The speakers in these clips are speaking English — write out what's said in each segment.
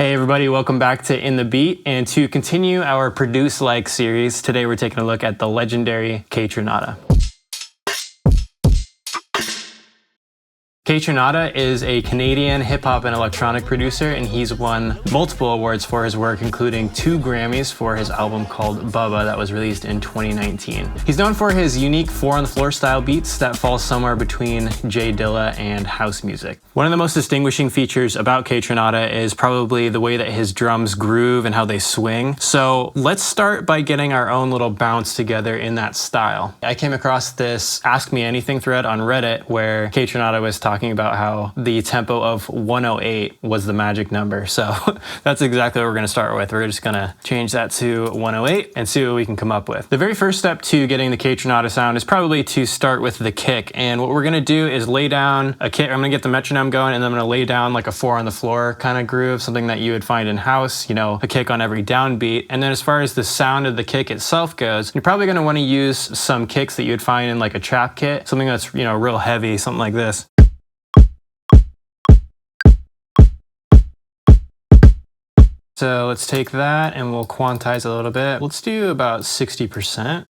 Hey everybody, welcome back to In the Beat. And to continue our Produce Like series, today we're taking a look at the legendary Kaytranada. Kaytranada is a Canadian hip-hop and electronic producer, and he's won multiple awards for his work, including 2 Grammys for his album called Bubba that was released in 2019. He's known for his unique 4-on-the-floor style beats that fall somewhere between J Dilla and house music. One of the most distinguishing features about Kaytranada is probably the way that his drums groove and how they swing. So let's start by getting our own little bounce together in that style. I came across this Ask Me Anything thread on Reddit where Kaytranada was talking about how the tempo of 108 was the magic number. So that's exactly what we're going to start with. We're just going to change that to 108 and see what we can come up with. The very first step to getting the Kaytranada sound is probably to start with the kick. And what we're going to do is lay down a kick. I'm going to get the metronome going, and then I'm going to lay down like a 4-on-the-floor kind of groove, something that you would find in house, you know, a kick on every downbeat. And then as far as the sound of the kick itself goes, you're probably going to want to use some kicks that you would find in like a trap kit, something that's, you know, real heavy, something like this. So let's take that and we'll quantize a little bit. Let's do about 60%.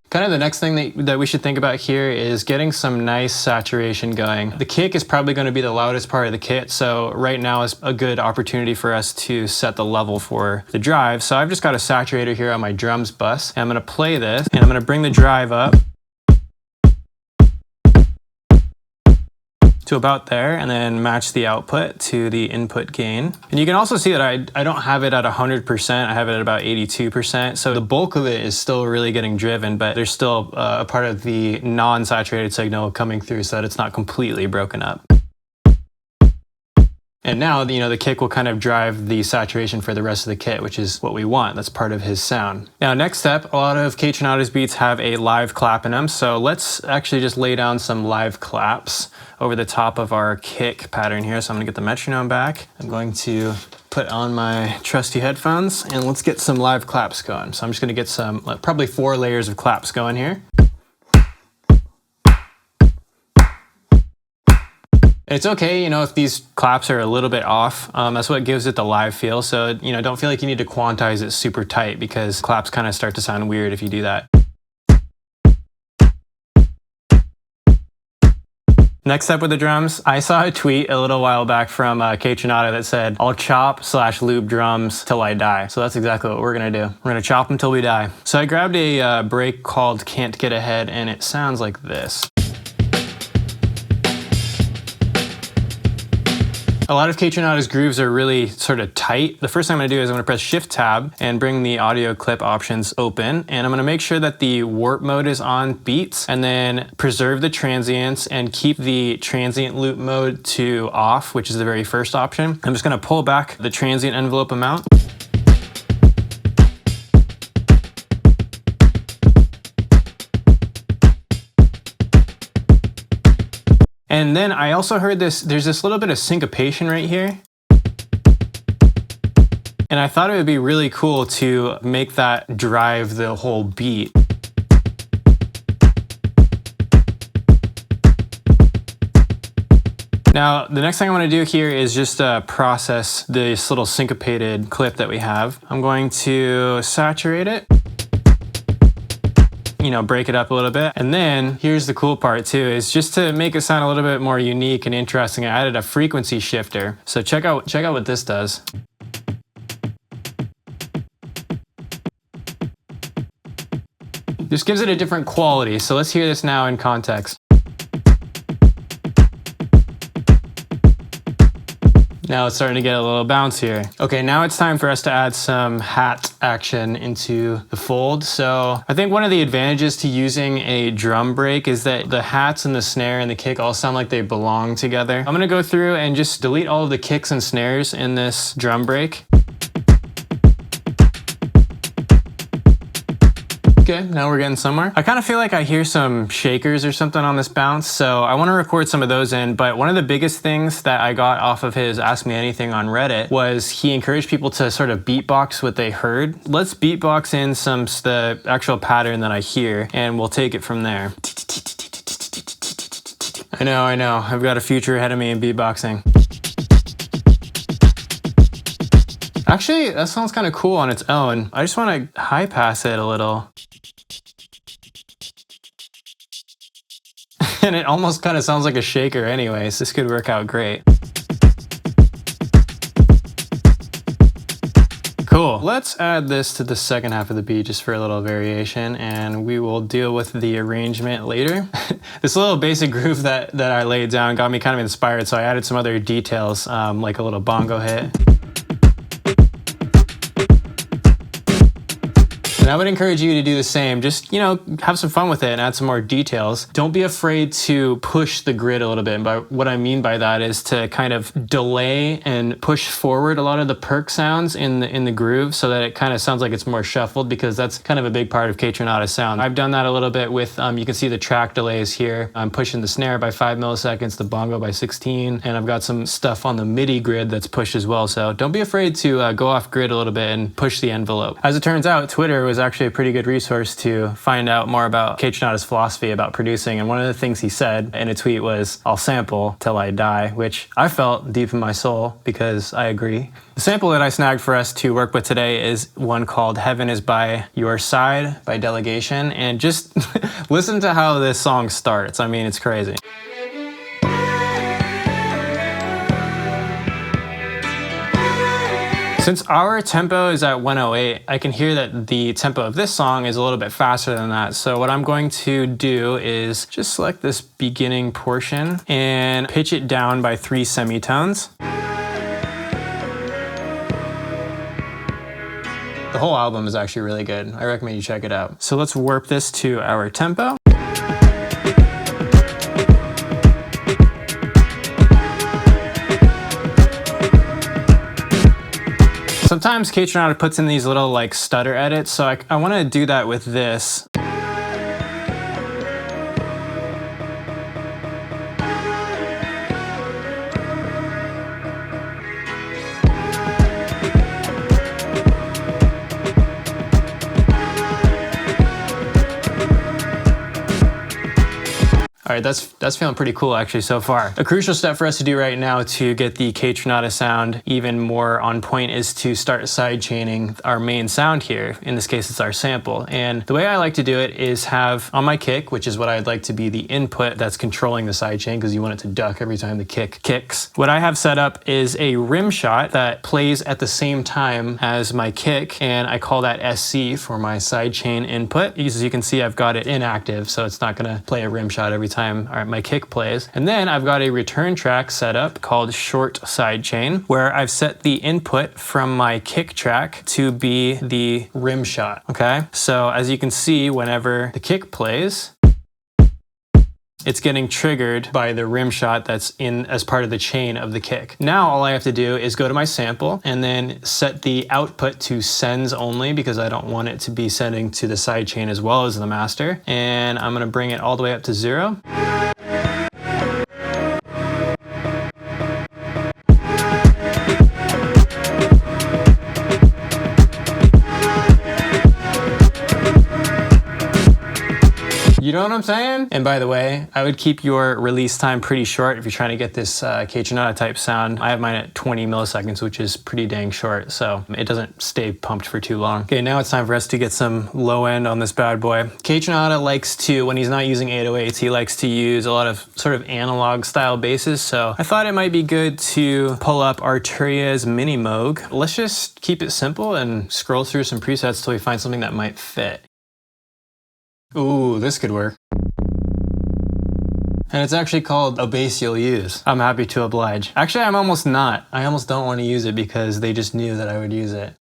Kind of the next thing that we should think about here is getting some nice saturation going. The kick is probably going to be the loudest part of the kit, so right now is a good opportunity for us to set the level for the drive. So I've just got a saturator here on my drums bus, and I'm going to play this, and I'm going to bring the drive up to about there, and then match the output to the input gain. And you can also see that I don't have it at 100%, I have it at about 82%. So the bulk of it is still really getting driven, but there's still a part of the non-saturated signal coming through so that it's not completely broken up. And now, you know, the kick will kind of drive the saturation for the rest of the kit, which is what we want. That's part of his sound. Now, next step, a lot of Kaytranada's beats have a live clap in them. So let's actually just lay down some live claps over the top of our kick pattern here. So I'm gonna get the metronome back. I'm going to put on my trusty headphones and let's get some live claps going. So I'm just gonna get some, probably 4 layers of claps going here. It's okay, you know, if these claps are a little bit off. That's what gives it the live feel. So, you know, don't feel like you need to quantize it super tight because claps kind of start to sound weird if you do that. Next up with the drums, I saw a tweet a little while back from Kaytranada that said, "I'll chop/loop drums till I die." So that's exactly what we're gonna do. We're gonna chop them till we die. So I grabbed a break called Can't Get Ahead, and it sounds like this. A lot of Kaytranada's grooves are really sort of tight. The first thing I'm gonna do is I'm gonna press Shift-Tab and bring the audio clip options open. And I'm gonna make sure that the warp mode is on beats, and then preserve the transients and keep the transient loop mode to off, which is the very first option. I'm just gonna pull back the transient envelope amount. And then I also heard there's this little bit of syncopation right here. And I thought it would be really cool to make that drive the whole beat. Now, the next thing I want to do here is just process this little syncopated clip that we have. I'm going to saturate it. You know, break it up a little bit. And then here's the cool part too, is just to make it sound a little bit more unique and interesting, I added a frequency shifter. So check out what this does. This gives it a different quality. So let's hear this now in context. Now it's starting to get a little bounce here. Okay, now it's time for us to add some hat action into the fold. So I think one of the advantages to using a drum break is that the hats and the snare and the kick all sound like they belong together. I'm gonna go through and just delete all of the kicks and snares in this drum break. Okay, now we're getting somewhere. I kind of feel like I hear some shakers or something on this bounce, so I want to record some of those in. But one of the biggest things that I got off of his Ask Me Anything on Reddit was he encouraged people to sort of beatbox what they heard. Let's beatbox in the actual pattern that I hear, and we'll take it from there. I know. I've got a future ahead of me in beatboxing. Actually, that sounds kind of cool on its own. I just want to high pass it a little. And it almost kind of sounds like a shaker anyways. This could work out great. Cool. Let's add this to the second half of the beat just for a little variation, and we will deal with the arrangement later. This little basic groove that I laid down got me kind of inspired, so I added some other details, like a little bongo hit. And I would encourage you to do the same. Just, have some fun with it and add some more details. Don't be afraid to push the grid a little bit. And by what I mean by that is to kind of delay and push forward a lot of the perc sounds in the groove so that it kind of sounds like it's more shuffled, because that's kind of a big part of Kaytranada's sound. I've done that a little bit with, you can see the track delays here. I'm pushing the snare by 5 milliseconds, the bongo by 16, and I've got some stuff on the MIDI grid that's pushed as well. So don't be afraid to go off grid a little bit and push the envelope. As it turns out, Twitter was actually a pretty good resource to find out more about Kaytranada's philosophy about producing, and one of the things he said in a tweet was, "I'll sample till I die," which I felt deep in my soul because I agree. The sample that I snagged for us to work with today is one called "Heaven Is By Your Side" by Delegation, and just listen to how this song starts. I mean, it's crazy. Since our tempo is at 108, I can hear that the tempo of this song is a little bit faster than that. So what I'm going to do is just select this beginning portion and pitch it down by 3 semitones. The whole album is actually really good. I recommend you check it out. So let's warp this to our tempo. Sometimes Kaytranada puts in these little like stutter edits, so I want to do that with this. All right, that's feeling pretty cool actually so far. A crucial step for us to do right now to get the Kaytranada sound even more on point is to start sidechaining our main sound here. In this case, it's our sample. And the way I like to do it is have on my kick, which is what I'd like to be the input that's controlling the sidechain, because you want it to duck every time the kick kicks. What I have set up is a rim shot that plays at the same time as my kick, and I call that SC for my sidechain input. As you can see, I've got it inactive, so it's not gonna play a rim shot every time my kick plays. And then I've got a return track set up called short sidechain, where I've set the input from my kick track to be the rim shot, okay? So as you can see, whenever the kick plays, it's getting triggered by the rim shot that's in as part of the chain of the kick. Now all I have to do is go to my sample and then set the output to sends only, because I don't want it to be sending to the sidechain as well as the master. And I'm gonna bring it all the way up to 0. You know what I'm saying? And by the way, I would keep your release time pretty short if you're trying to get this Kaytranada type sound. I have mine at 20 milliseconds, which is pretty dang short, so it doesn't stay pumped for too long. Okay, now it's time for us to get some low end on this bad boy. Kaytranada likes to, when he's not using 808s, he likes to use a lot of sort of analog style basses, so I thought it might be good to pull up Arturia's Mini Moog. Let's just keep it simple and scroll through some presets till we find something that might fit. Ooh, this could work. And it's actually called a bass you'll use. I'm happy to oblige. Actually, I'm almost not. I almost don't want to use it because they just knew that I would use it.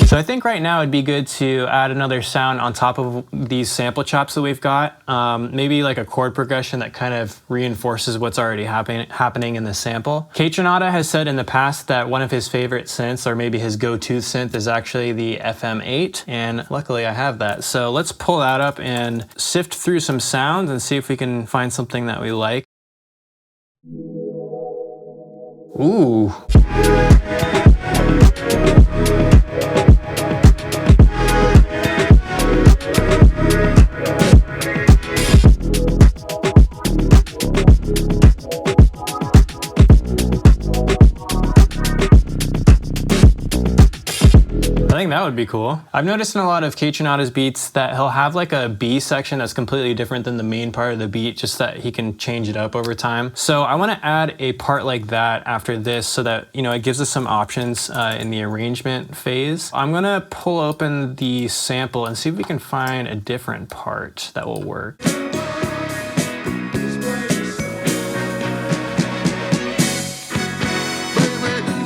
So I think think right now it'd be good to add another sound on top of these sample chops that we've got. Maybe like a chord progression that kind of reinforces what's already happening in the sample. Kaytranada has said in the past that one of his favorite synths, or maybe his go-to synth, is actually the FM8, and luckily I have that. So let's pull that up and sift through some sounds and see if we can find something that we like. Ooh. I think that would be cool. I've noticed in a lot of Kaytranada's beats that he'll have like a B section that's completely different than the main part of the beat, just that he can change it up over time. So I want to add a part like that after this so that, you know, it gives us some options in the arrangement phase. I'm gonna pull open the sample and see if we can find a different part that will work.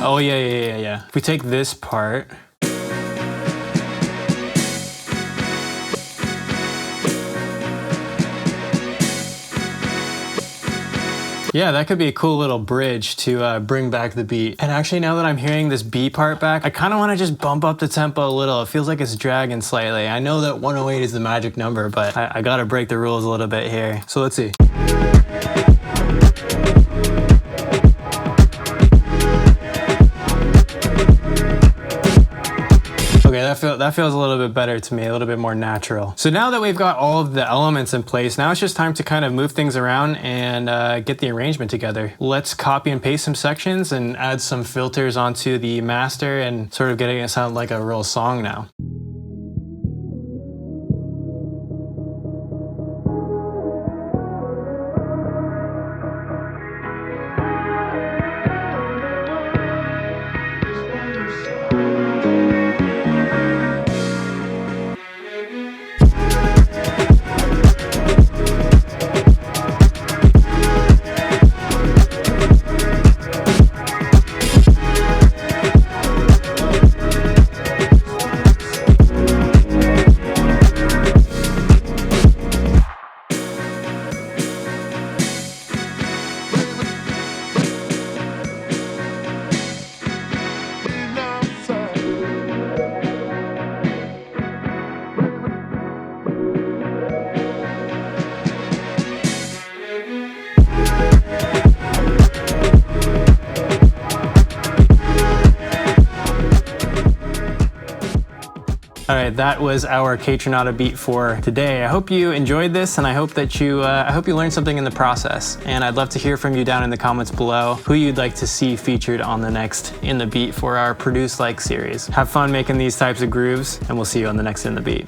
Oh yeah. If we take this part, yeah, that could be a cool little bridge to bring back the beat. And actually, now that I'm hearing this B part back, I kind of want to just bump up the tempo a little. It feels like it's dragging slightly. I know that 108 is the magic number, but I gotta break the rules a little bit here. So let's see. Okay, that feels a little bit better to me, a little bit more natural. So now that we've got all of the elements in place, now it's just time to kind of move things around and get the arrangement together. Let's copy and paste some sections and add some filters onto the master and sort of getting it sound like a real song now. All right, that was our Kaytranada beat for today. I hope you enjoyed this, and I hope that you learned something in the process. And I'd love to hear from you down in the comments below who you'd like to see featured on the next In the Beat for our Produce Like series. Have fun making these types of grooves, and we'll see you on the next In the Beat.